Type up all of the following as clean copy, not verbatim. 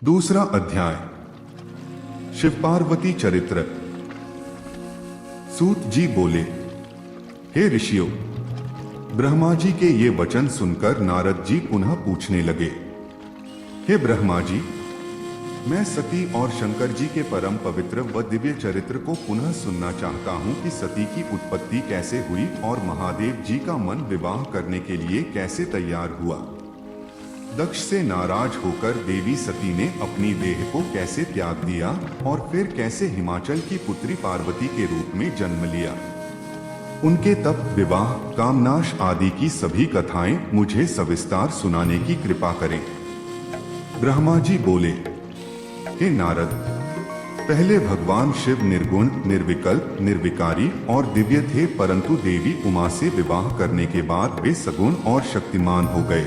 दूसरा अध्याय शिव पार्वती चरित्र। सूत जी बोले, हे ऋषियों, ब्रह्मा जी के ये वचन सुनकर नारद जी पुनः पूछने लगे, हे ब्रह्मा जी, मैं सती और शंकर जी के परम पवित्र व दिव्य चरित्र को पुनः सुनना चाहता हूँ कि सती की उत्पत्ति कैसे हुई और महादेव जी का मन विवाह करने के लिए कैसे तैयार हुआ। दक्ष से नाराज होकर देवी सती ने अपनी देह को कैसे त्याग दिया और फिर कैसे हिमाचल की पुत्री पार्वती के रूप में जन्म लिया। उनके तप, विवाह, कामनाश आदि की सभी कथाएं मुझे सविस्तार सुनाने की कृपा करें। ब्रह्मा जी बोले, हे नारद, पहले भगवान शिव निर्गुण, निर्विकल्प, निर्विकारी और दिव्य थे, परंतु देवी उमा से विवाह करने के बाद वे सगुण और शक्तिमान हो गए।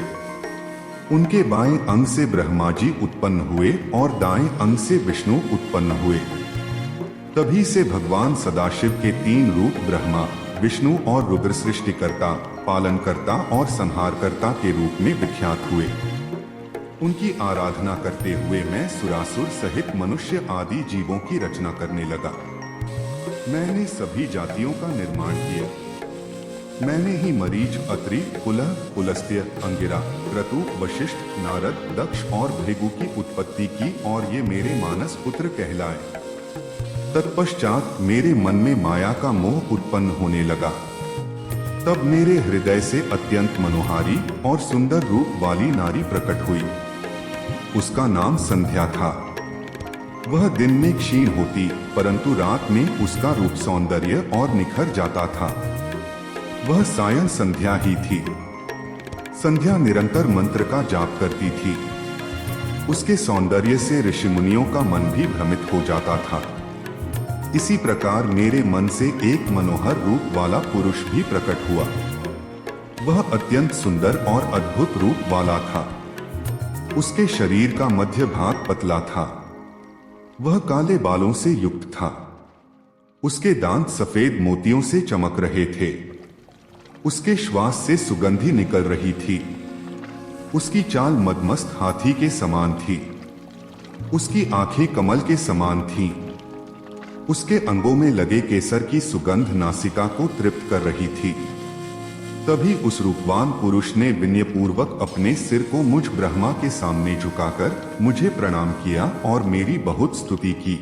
उनके बाएं अंग से ब्रह्मा जी उत्पन्न हुए और दाएं अंग से विष्णु उत्पन्न हुए। तभी से भगवान सदाशिव के तीन रूप ब्रह्मा, विष्णु और रुद्र सृष्टिकर्ता, पालनकर्ता और संहारकर्ता के रूप में विख्यात हुए। उनकी आराधना करते हुए मैं सुरासुर सहित मनुष्य आदि जीवों की रचना करने लगा। मैंने सभी जातियों का निर्माण किया। मैंने ही मरीच, अत्रि, पुलह, पुलस्त्य, अंगिरा, क्रतु, वशिष्ठ, नारद, दक्ष और भृगु की उत्पत्ति की और ये मेरे मानस पुत्र कहलाए। तत्पश्चात मेरे मन में माया का मोह उत्पन्न होने लगा। तब मेरे हृदय से अत्यंत मनोहारी और सुंदर रूप वाली नारी प्रकट हुई। उसका नाम संध्या था। वह दिन में क्षीण होती, परंतु रात में उसका रूप सौंदर्य और निखर जाता था। वह सायं संध्या ही थी। संध्या निरंतर मंत्र का जाप करती थी। उसके सौंदर्य से ऋषि मुनियों का मन भी भ्रमित हो जाता था। इसी प्रकार मेरे मन से एक मनोहर रूप वाला पुरुष भी प्रकट हुआ। वह अत्यंत सुंदर और अद्भुत रूप वाला था। उसके शरीर का मध्य भाग पतला था। वह काले बालों से युक्त था। उसके दांत सफेद मोतियों से चमक रहे थे। उसके श्वास से सुगंधी निकल रही थी। उसकी चाल मदमस्त हाथी के समान थी। उसकी आंखें कमल के समान थीं। उसके अंगों में लगे केसर की सुगंध नासिका को तृप्त कर रही थी। तभी उस रूपवान पुरुष ने विनयपूर्वक अपने सिर को मुझ ब्रह्मा के सामने झुकाकर मुझे प्रणाम किया और मेरी बहुत स्तुति की।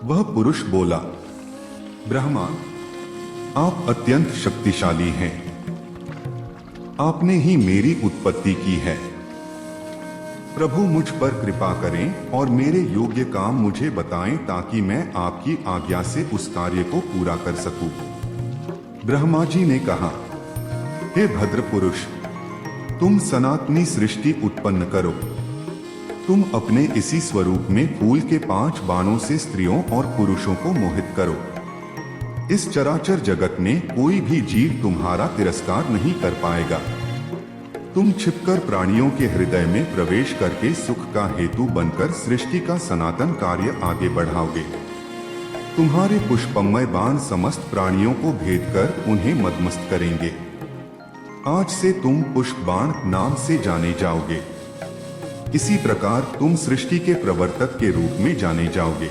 वह पुरुष बोला, ब्रह्मा, आप अत्यंत शक्तिशाली हैं। आपने ही मेरी उत्पत्ति की है। प्रभु मुझ पर कृपा करें और मेरे योग्य काम मुझे बताएं ताकि मैं आपकी आज्ञा से उस कार्य को पूरा कर सकूं। ब्रह्मा जी ने कहा, हे भद्र पुरुष, तुम सनातनी सृष्टि उत्पन्न करो। तुम अपने इसी स्वरूप में फूल के 5 बाणों से स्त्रियों और पुरुषों को मोहित करो। इस चराचर जगत में कोई भी जीव तुम्हारा तिरस्कार नहीं कर पाएगा। तुम छिपकर प्राणियों के हृदय में प्रवेश करके सुख का हेतु बनकर सृष्टि का सनातन कार्य आगे बढ़ाओगे। तुम्हारे पुष्पमय बाण समस्त प्राणियों को भेद कर उन्हें मदमस्त करेंगे। आज से तुम पुष्प बाण नाम से जाने जाओगे। इसी प्रकार तुम सृष्टि के प्रवर्तक के रूप में जाने जाओगे।